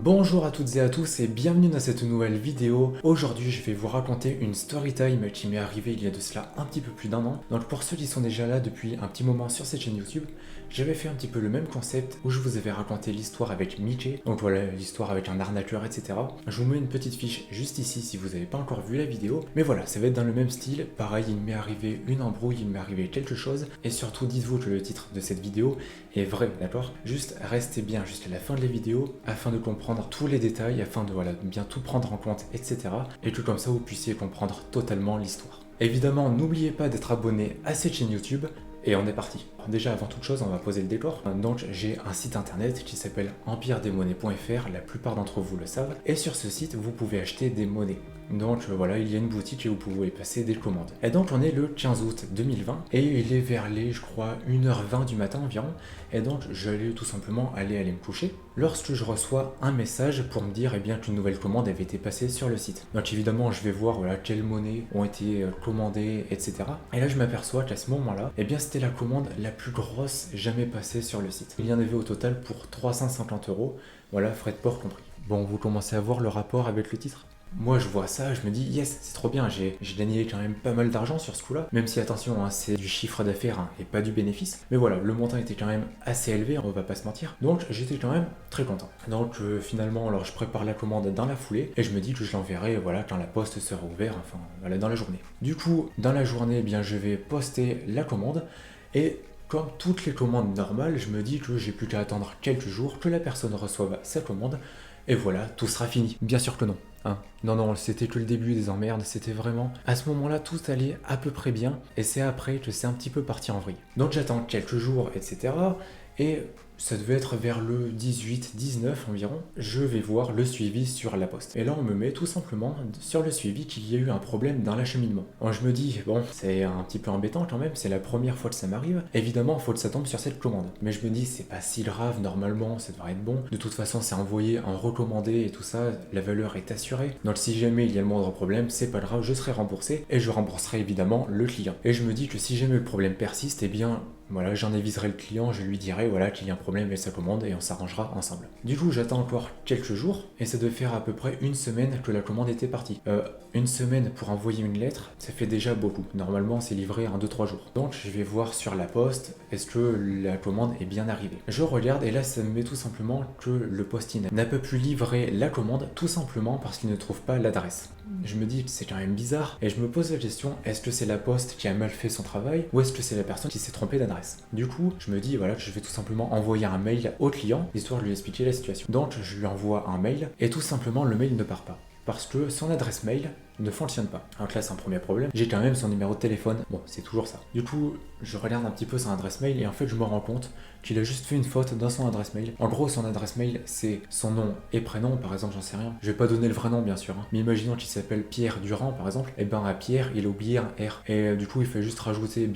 Bonjour à toutes et à tous et bienvenue dans cette nouvelle vidéo. Aujourd'hui je vais vous raconter une story time qui m'est arrivée il y a de cela un petit peu plus d'un an. Donc pour ceux qui sont déjà là depuis un petit moment sur cette chaîne YouTube, j'avais fait un petit peu le même concept où je vous avais raconté l'histoire avec Mickey. Donc voilà, l'histoire avec un arnaqueur, etc. Je vous mets une petite fiche juste ici si vous n'avez pas encore vu la vidéo. Mais voilà, ça va être dans le même style. Pareil, il m'est arrivé une embrouille, il m'est arrivé quelque chose. Et surtout dites-vous que le titre de cette vidéo est vrai, d'accord? Juste restez bien jusqu'à la fin de la vidéo afin de comprendre tous les détails, afin de bien tout prendre en compte, etc. Et que comme ça vous puissiez comprendre totalement l'histoire. Évidemment, n'oubliez pas d'être abonné à cette chaîne YouTube. Et on est parti. Alors déjà avant toute chose, on va poser le décor. Donc j'ai un site internet qui s'appelle empiredesmonnaies.fr, la plupart d'entre vous le savent. Et sur ce site, vous pouvez acheter des monnaies. Donc voilà, il y a une boutique et vous pouvez passer des commandes. Et donc on est le 15 août 2020 et il est vers les, je crois, 1h20 du matin environ. Et donc j'allais tout simplement aller me coucher lorsque je reçois un message pour me dire qu'une nouvelle commande avait été passée sur le site. Donc évidemment je vais voir quelles monnaies ont été commandées, etc. Et là je m'aperçois qu'à ce moment-là, c'était la commande la plus grosse jamais passée sur le site. Il y en avait au total pour 350 €, voilà, frais de port compris. Bon, vous commencez à voir le rapport avec le titre ? Moi je vois ça, je me dis yes, c'est trop bien, j'ai gagné quand même pas mal d'argent sur ce coup-là, même si attention, c'est du chiffre d'affaires et pas du bénéfice, mais voilà, le montant était quand même assez élevé, on va pas se mentir, donc j'étais quand même très content. Donc finalement, alors je prépare la commande dans la foulée et je me dis que je l'enverrai quand la poste sera ouverte, enfin voilà, dans la journée. Du coup, dans la journée, je vais poster la commande et comme toutes les commandes normales, je me dis que j'ai plus qu'à attendre quelques jours que la personne reçoive sa commande et voilà, tout sera fini. Bien sûr que non. Non, c'était que le début des emmerdes, c'était vraiment... À ce moment-là, tout allait à peu près bien, et c'est après que c'est un petit peu parti en vrille. Donc j'attends quelques jours, etc. Et ça devait être vers le 18-19 environ, je vais voir le suivi sur la poste. Et là, on me met tout simplement sur le suivi qu'il y a eu un problème dans l'acheminement. Alors je me dis, bon, c'est un petit peu embêtant quand même, c'est la première fois que ça m'arrive. Évidemment, il faut que ça tombe sur cette commande. Mais je me dis, c'est pas si grave, normalement, ça devrait être bon. De toute façon, c'est envoyé en recommandé et tout ça, la valeur est assurée. Donc si jamais il y a le moindre problème, c'est pas grave, je serai remboursé et je rembourserai évidemment le client. Et je me dis que si jamais le problème persiste, voilà, j'en aviserai le client, je lui dirai qu'il y a un problème avec sa commande et on s'arrangera ensemble. Du coup, j'attends encore quelques jours et ça devait faire à peu près une semaine que la commande était partie. Une semaine pour envoyer une lettre, ça fait déjà beaucoup. Normalement, c'est livré en 2-3 jours. Donc, je vais voir sur la poste, est-ce que la commande est bien arrivée. Je regarde et là, ça me met tout simplement que le postin n'a pas pu livrer la commande tout simplement parce qu'il ne trouve pas l'adresse. Je me dis que c'est quand même bizarre et je me pose la question, est-ce que c'est la poste qui a mal fait son travail ou est-ce que c'est la personne qui s'est trompée d'adresse? Du coup, je me dis que je vais tout simplement envoyer un mail au client histoire de lui expliquer la situation. Donc je lui envoie un mail et tout simplement le mail ne part pas parce que son adresse mail ne fonctionne pas. Donc là c'est un premier problème, j'ai quand même son numéro de téléphone, bon c'est toujours ça. Du coup je regarde un petit peu son adresse mail et en fait je me rends compte qu'il a juste fait une faute dans son adresse mail. En gros son adresse mail c'est son nom et prénom, par exemple, j'en sais rien. Je vais pas donner le vrai nom bien sûr, mais imaginons qu'il s'appelle Pierre Durand par exemple, et à Pierre il a oublié un R. Et du coup il fait juste rajouter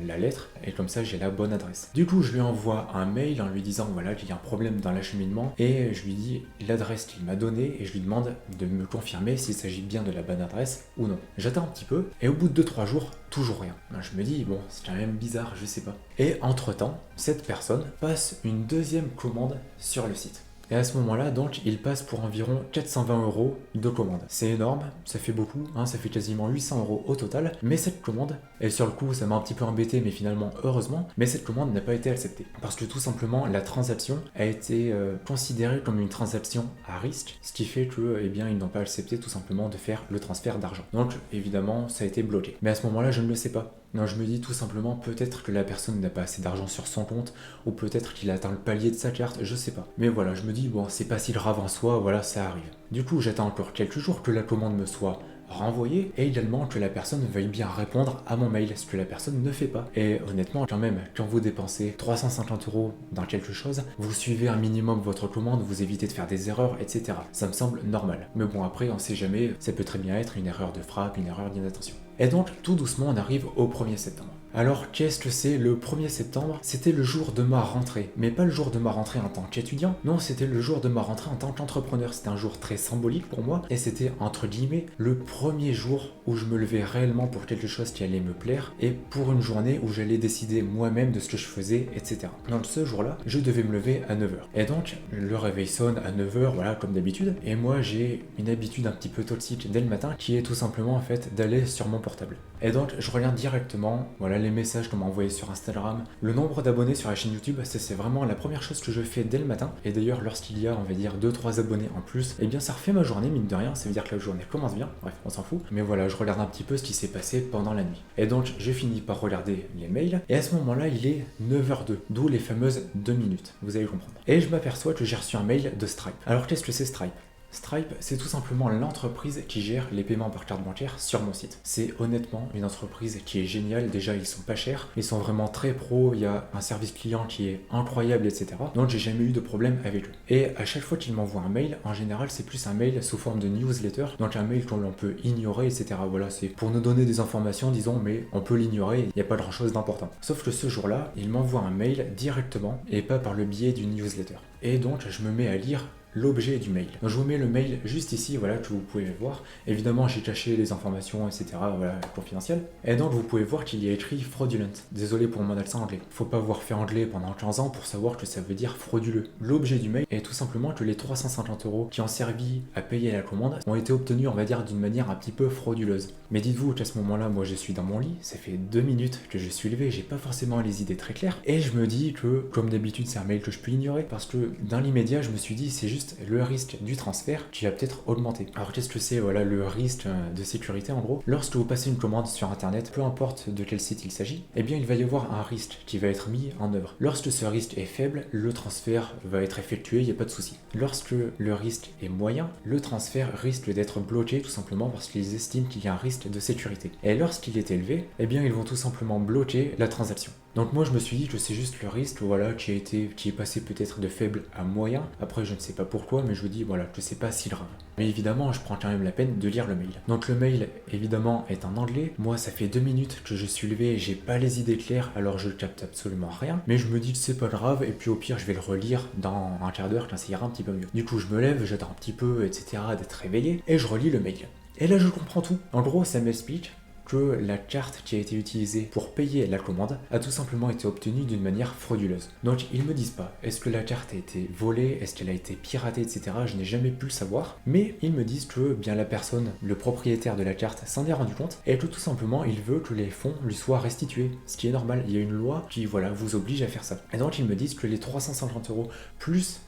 la lettre et comme ça j'ai la bonne adresse. Du coup je lui envoie un mail en lui disant qu'il y a un problème dans l'acheminement et je lui dis l'adresse qu'il m'a donnée et je lui demande de me confirmer s'il s'agit bien de la bonne adresse ou non. J'attends un petit peu et au bout de 2-3 jours, toujours rien. Je me dis bon, c'est quand même bizarre, je sais pas. Et entre temps, cette personne passe une deuxième commande sur le site. Et à ce moment-là, donc, il passe pour environ 420 € de commande. C'est énorme, ça fait beaucoup, ça fait quasiment 800 € au total. Mais cette commande, et sur le coup, ça m'a un petit peu embêté, mais finalement, heureusement, mais cette commande n'a pas été acceptée. Parce que tout simplement, la transaction a été considérée comme une transaction à risque, ce qui fait que, ils n'ont pas accepté tout simplement de faire le transfert d'argent. Donc, évidemment, ça a été bloqué. Mais à ce moment-là, je ne le sais pas. Non, je me dis tout simplement peut-être que la personne n'a pas assez d'argent sur son compte ou peut-être qu'il a atteint le palier de sa carte, je sais pas. Mais voilà, je me dis bon, c'est pas si grave en soi, voilà, ça arrive. Du coup, j'attends encore quelques jours que la commande me soit renvoyée et également que la personne veuille bien répondre à mon mail, ce que la personne ne fait pas. Et honnêtement, quand même, quand vous dépensez 350 € dans quelque chose, vous suivez un minimum votre commande, vous évitez de faire des erreurs, etc. Ça me semble normal. Mais bon, après, on sait jamais, ça peut très bien être une erreur de frappe, une erreur d'inattention. Et donc, tout doucement, on arrive au 1er septembre. Alors qu'est-ce que c'est le 1er septembre? C'était le jour de ma rentrée, mais pas le jour de ma rentrée en tant qu'étudiant, non, c'était le jour de ma rentrée en tant qu'entrepreneur. C'était un jour très symbolique pour moi, et c'était entre guillemets le premier jour où je me levais réellement pour quelque chose qui allait me plaire, et pour une journée où j'allais décider moi-même de ce que je faisais, etc. Donc ce jour-là, je devais me lever à 9h. Et donc, le réveil sonne à 9h, voilà, comme d'habitude, et moi j'ai une habitude un petit peu toxique dès le matin, qui est tout simplement en fait d'aller sur mon portable. Et donc, je regarde directement, voilà, les messages qu'on m'a envoyés sur Instagram, le nombre d'abonnés sur la chaîne YouTube, c'est vraiment la première chose que je fais dès le matin. Et d'ailleurs, lorsqu'il y a, on va dire, 2-3 abonnés en plus, eh bien ça refait ma journée, mine de rien, ça veut dire que la journée commence bien, bref, on s'en fout. Mais voilà, je regarde un petit peu ce qui s'est passé pendant la nuit. Et donc, je finis par regarder les mails, et à ce moment-là, il est 9h02, d'où les fameuses 2 minutes, vous allez comprendre. Et je m'aperçois que j'ai reçu un mail de Stripe. Alors qu'est-ce que c'est Stripe? Stripe, c'est tout simplement l'entreprise qui gère les paiements par carte bancaire sur mon site. C'est honnêtement une entreprise qui est géniale. Déjà, ils sont pas chers, ils sont vraiment très pro, il y a un service client qui est incroyable, etc. Donc, j'ai jamais eu de problème avec eux. Et à chaque fois qu'ils m'envoient un mail, en général, c'est plus un mail sous forme de newsletter, donc un mail qu'on peut ignorer, etc. Voilà, c'est pour nous donner des informations, disons, mais on peut l'ignorer, il n'y a pas grand chose d'important. Sauf que ce jour-là, ils m'envoient un mail directement et pas par le biais d'une newsletter. Et donc, je me mets à lire l'objet du mail. Donc je vous mets le mail juste ici, voilà, que vous pouvez voir. Évidemment, j'ai caché les informations, etc., voilà, confidentielles. Et donc, vous pouvez voir qu'il y a écrit fraudulent. Désolé pour mon accent anglais. Faut pas avoir fait anglais pendant 15 ans pour savoir que ça veut dire frauduleux. L'objet du mail est tout simplement que les 350 € qui ont servi à payer la commande ont été obtenus, on va dire, d'une manière un petit peu frauduleuse. Mais dites-vous qu'à ce moment-là, moi, je suis dans mon lit, ça fait 2 minutes que je suis levé, j'ai pas forcément les idées très claires, et je me dis que, comme d'habitude, c'est un mail que je peux ignorer, parce que dans l'immédiat, je me suis dit, c'est juste le risque du transfert qui va peut-être augmenter. Alors qu'est-ce que c'est, voilà, le risque de sécurité en gros? Lorsque vous passez une commande sur internet, peu importe de quel site il s'agit, eh bien il va y avoir un risque qui va être mis en œuvre. Lorsque ce risque est faible, le transfert va être effectué, il n'y a pas de souci. Lorsque le risque est moyen, le transfert risque d'être bloqué tout simplement parce qu'ils estiment qu'il y a un risque de sécurité. Et lorsqu'il est élevé, eh bien ils vont tout simplement bloquer la transaction. Donc moi je me suis dit que c'est juste le risque, voilà, qui est passé peut-être de faible à moyen. Après je ne sais pas pourquoi, mais je vous dis voilà, je sais pas si grave. Mais évidemment je prends quand même la peine de lire le mail. Donc le mail évidemment est en anglais. Moi ça fait 2 minutes que je suis levé et j'ai pas les idées claires, alors je capte absolument rien. Mais je me dis que c'est pas grave, et puis au pire je vais le relire dans un quart d'heure quand ça ira un petit peu mieux. Du coup je me lève, j'attends un petit peu, etc. d'être réveillé, et je relis le mail. Et là je comprends tout. En gros ça m'explique que la carte qui a été utilisée pour payer la commande a tout simplement été obtenue d'une manière frauduleuse. Donc ils me disent pas est-ce que la carte a été volée, est-ce qu'elle a été piratée, etc. Je n'ai jamais pu le savoir, mais ils me disent que bien la personne, le propriétaire de la carte, s'en est rendu compte et que tout simplement il veut que les fonds lui soient restitués, ce qui est normal. Il y a une loi qui voilà vous oblige à faire ça. Et donc ils me disent que les 350 € plus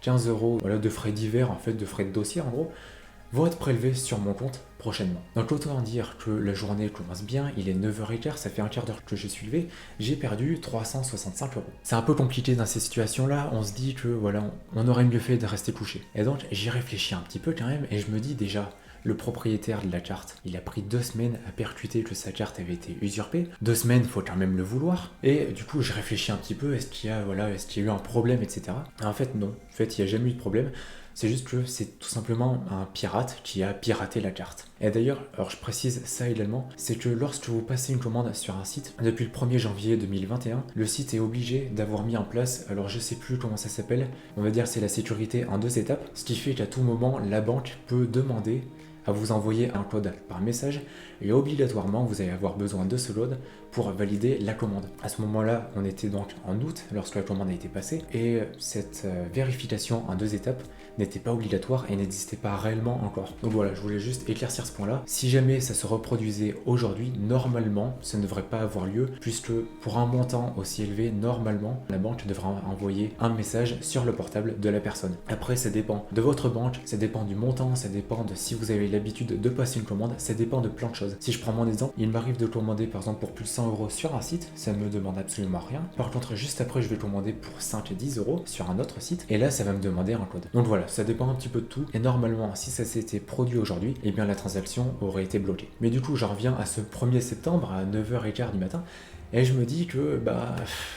15 € voilà, de frais divers, en fait de frais de dossier en gros, vont être prélevés sur mon compte prochainement. Donc autant dire que la journée commence bien, il est 9h15, ça fait un quart d'heure que je suis levé, j'ai perdu 365 €. C'est un peu compliqué dans ces situations-là, on se dit que voilà, on aurait mieux fait de rester couché. Et donc j'y réfléchis un petit peu quand même, et je me dis déjà, le propriétaire de la carte, il a pris 2 semaines à percuter que sa carte avait été usurpée. 2 semaines, faut quand même le vouloir. Et du coup, je réfléchis un petit peu, est-ce qu'il y a eu un problème, etc. Et en fait, non. En fait, il n'y a jamais eu de problème. C'est juste que c'est tout simplement un pirate qui a piraté la carte. Et d'ailleurs, alors je précise ça également, c'est que lorsque vous passez une commande sur un site, depuis le 1er janvier 2021, le site est obligé d'avoir mis en place, alors je sais plus comment ça s'appelle, on va dire c'est la sécurité en 2 étapes, ce qui fait qu'à tout moment, la banque peut demander à vous envoyer un code par message, et obligatoirement vous allez avoir besoin de ce code pour valider la commande. À ce moment-là, on était donc en août lorsque la commande a été passée, et cette vérification en 2 étapes n'était pas obligatoire et n'existait pas réellement encore. Donc voilà, je voulais juste éclaircir ce point-là. Si jamais ça se reproduisait aujourd'hui, normalement, ça ne devrait pas avoir lieu, puisque pour un montant aussi élevé, normalement, la banque devra envoyer un message sur le portable de la personne. Après, ça dépend de votre banque, ça dépend du montant, ça dépend de si vous avez l'habitude de passer une commande, ça dépend de plein de choses. Si je prends mon exemple, il m'arrive de commander par exemple pour plus de 100 € sur un site, ça me demande absolument rien. Par contre, juste après, je vais commander pour 5 et 10 € sur un autre site, et là, ça va me demander un code. Donc voilà, ça dépend un petit peu de tout, et normalement, si ça s'était produit aujourd'hui, eh bien la transaction aurait été bloquée. Mais du coup, j'en reviens à ce 1er septembre à 9h15 du matin, et je me dis que,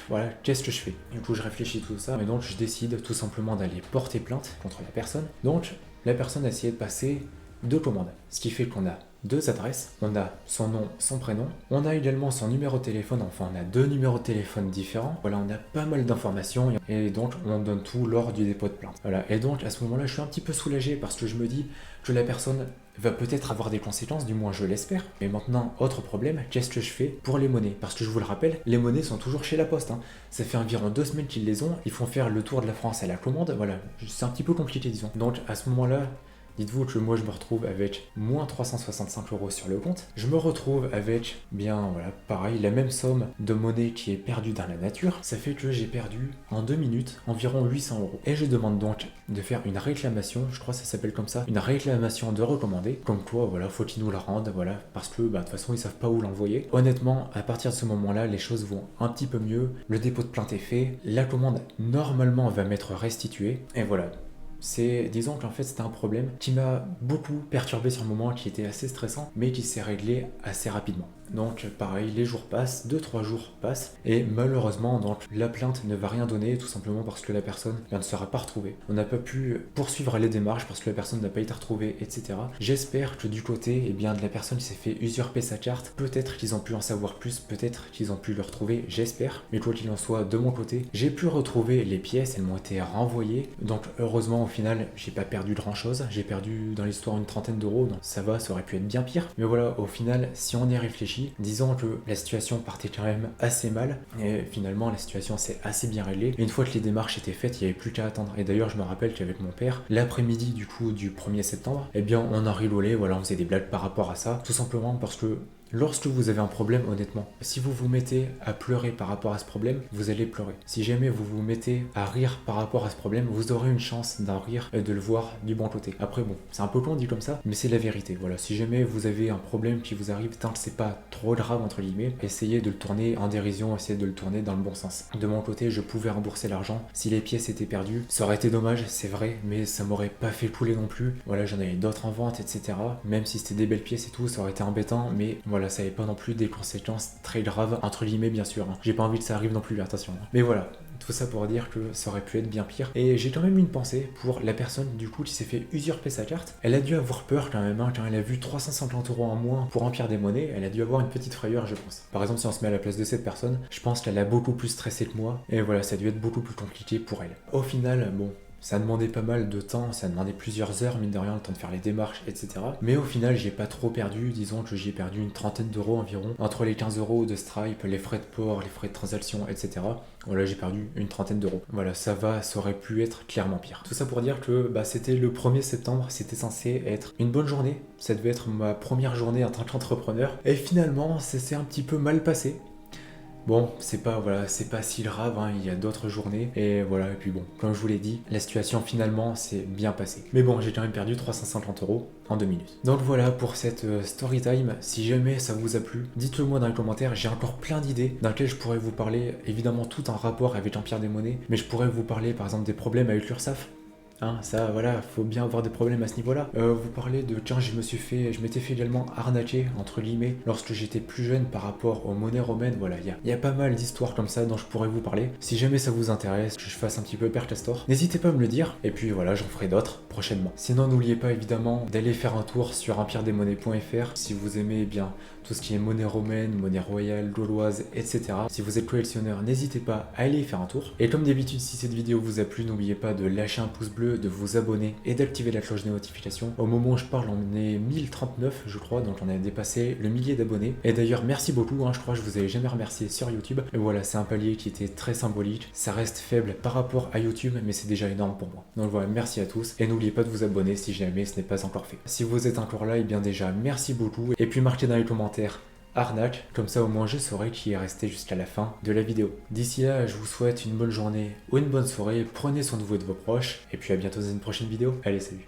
voilà, qu'est-ce que je fais? Du coup, je réfléchis tout ça, et donc je décide tout simplement d'aller porter plainte contre la personne. Donc, la personne a essayé de passer de commande. Ce qui fait qu'on a deux adresses, on a son nom, son prénom, on a également son numéro de téléphone, enfin on a deux numéros de téléphone différents. Voilà, on a pas mal d'informations et donc on donne tout lors du dépôt de plainte. Voilà, et donc à ce moment-là, je suis un petit peu soulagé parce que je me dis que la personne va peut-être avoir des conséquences, du moins je l'espère. Mais maintenant, autre problème, qu'est-ce que je fais pour les monnaies? Parce que je vous le rappelle, les monnaies sont toujours chez la poste. Ça fait environ 2 semaines qu'ils les ont, ils font faire le tour de la France à la commande, voilà, c'est un petit peu compliqué disons. Donc à ce moment-là, dites-vous que moi je me retrouve avec moins 365 € sur le compte. Je me retrouve avec, bien voilà, pareil, la même somme de monnaie qui est perdue dans la nature. Ça fait que j'ai perdu en 2 minutes environ 800 €. Et je demande donc de faire une réclamation, je crois que ça s'appelle comme ça, une réclamation de recommandé. Comme quoi, voilà, faut qu'ils nous la rendent, voilà, parce que de toute façon ils savent pas où l'envoyer. Honnêtement, à partir de ce moment-là, les choses vont un petit peu mieux. Le dépôt de plainte est fait, la commande normalement va m'être restituée. Et voilà. Disons qu'en fait c'était un problème qui m'a beaucoup perturbé sur le moment, qui était assez stressant, mais qui s'est réglé assez rapidement. Donc pareil, les jours passent, 2-3 jours passent, et malheureusement donc la plainte ne va rien donner, tout simplement parce que la personne ne sera pas retrouvée. On n'a pas pu poursuivre les démarches parce que la personne n'a pas été retrouvée, etc. J'espère que du côté de la personne qui s'est fait usurper sa carte, peut-être qu'ils ont pu en savoir plus, peut-être qu'ils ont pu le retrouver, j'espère. Mais quoi qu'il en soit, de mon côté, j'ai pu retrouver les pièces, elles m'ont été renvoyées, donc heureusement au final, j'ai pas perdu grand chose, j'ai perdu dans l'histoire une trentaine d'euros, donc ça va, ça aurait pu être bien pire. Mais voilà, au final, si on y réfléchit, disons que la situation partait quand même assez mal, et finalement la situation s'est assez bien réglée. Et une fois que les démarches étaient faites, il n'y avait plus qu'à attendre. Et d'ailleurs, je me rappelle qu'avec mon père, l'après-midi du coup du 1er septembre, eh bien on a rigolé, voilà, on faisait des blagues par rapport à ça, tout simplement parce que lorsque vous avez un problème, honnêtement, si vous vous mettez à pleurer par rapport à ce problème, vous allez pleurer. Si jamais vous vous mettez à rire par rapport à ce problème, vous aurez une chance d'en rire et de le voir du bon côté. Après bon, c'est un peu con dit comme ça, mais c'est la vérité. Voilà, si jamais vous avez un problème qui vous arrive, tant que c'est pas trop grave entre guillemets, essayez de le tourner en dérision, essayez de le tourner dans le bon sens. De mon côté, je pouvais rembourser l'argent. Si les pièces étaient perdues, ça aurait été dommage, c'est vrai, mais ça m'aurait pas fait couler non plus. Voilà, j'en avais d'autres en vente, etc. Même si c'était des belles pièces et tout, ça aurait été embêtant, mais voilà, ça n'avait pas non plus des conséquences très graves, entre guillemets bien sûr. J'ai pas envie que ça arrive non plus, attention. Mais voilà, tout ça pour dire que ça aurait pu être bien pire. Et j'ai quand même une pensée pour la personne du coup qui s'est fait usurper sa carte. Elle a dû avoir peur quand même, quand elle a vu 350 € en moins pour remplir des monnaies, elle a dû avoir une petite frayeur je pense. Par exemple, si on se met à la place de cette personne, je pense qu'elle a beaucoup plus stressé que moi, et voilà, ça a dû être beaucoup plus compliqué pour elle. Au final, bon, ça demandait pas mal de temps, ça demandait plusieurs heures, mine de rien, le temps de faire les démarches, etc. Mais au final, j'ai pas trop perdu, disons que j'ai perdu une trentaine d'euros environ, entre les 15 € de Stripe, les frais de port, les frais de transaction, etc. Voilà, j'ai perdu une trentaine d'euros. Voilà, ça aurait pu être clairement pire. Tout ça pour dire que c'était le 1er septembre, c'était censé être une bonne journée, ça devait être ma première journée en tant qu'entrepreneur, et finalement, ça s'est un petit peu mal passé. Bon, c'est pas si grave, il y a d'autres journées, et voilà, et puis bon, comme je vous l'ai dit, la situation finalement s'est bien passée. Mais bon, j'ai quand même perdu 350 € en 2 minutes. Donc voilà pour cette story time. Si jamais ça vous a plu, dites-le moi dans les commentaires, j'ai encore plein d'idées dans lesquelles je pourrais vous parler, évidemment tout en rapport avec Jean-Pierre Desmonnaies, mais je pourrais vous parler par exemple des problèmes avec l'URSSAF. Ça voilà, faut bien avoir des problèmes à ce niveau-là. Vous parlez de tiens, je m'étais fait également arnaquer entre guillemets lorsque j'étais plus jeune par rapport aux monnaies romaines. Voilà, il y a pas mal d'histoires comme ça dont je pourrais vous parler. Si jamais ça vous intéresse, que je fasse un petit peu Père Castor, n'hésitez pas à me le dire. Et puis voilà, j'en ferai d'autres prochainement. Sinon, n'oubliez pas évidemment d'aller faire un tour sur empire-des-monnaies.fr si vous aimez bien tout ce qui est monnaie romaine, monnaie royale, gauloise, etc. Si vous êtes collectionneur, n'hésitez pas à aller y faire un tour. Et comme d'habitude, si cette vidéo vous a plu, n'oubliez pas de lâcher un pouce bleu, de vous abonner et d'activer la cloche des notifications. Au moment où je parle, on est 1039 je crois, donc on a dépassé le millier d'abonnés. Et d'ailleurs, merci beaucoup, je crois que je vous avais jamais remercié sur YouTube. Et voilà, c'est un palier qui était très symbolique. Ça reste faible par rapport à YouTube, mais c'est déjà énorme pour moi. Donc voilà, merci à tous. Et n'oubliez pas de vous abonner si jamais ce n'est pas encore fait. Si vous êtes encore là, et bien déjà, merci beaucoup. Et puis marquez dans les commentaires arnaque, comme ça au moins je saurai qui est resté jusqu'à la fin de la vidéo. D'ici là, je vous souhaite une bonne journée ou une bonne soirée, prenez soin de vous et de vos proches, et puis à bientôt dans une prochaine vidéo. Allez, salut!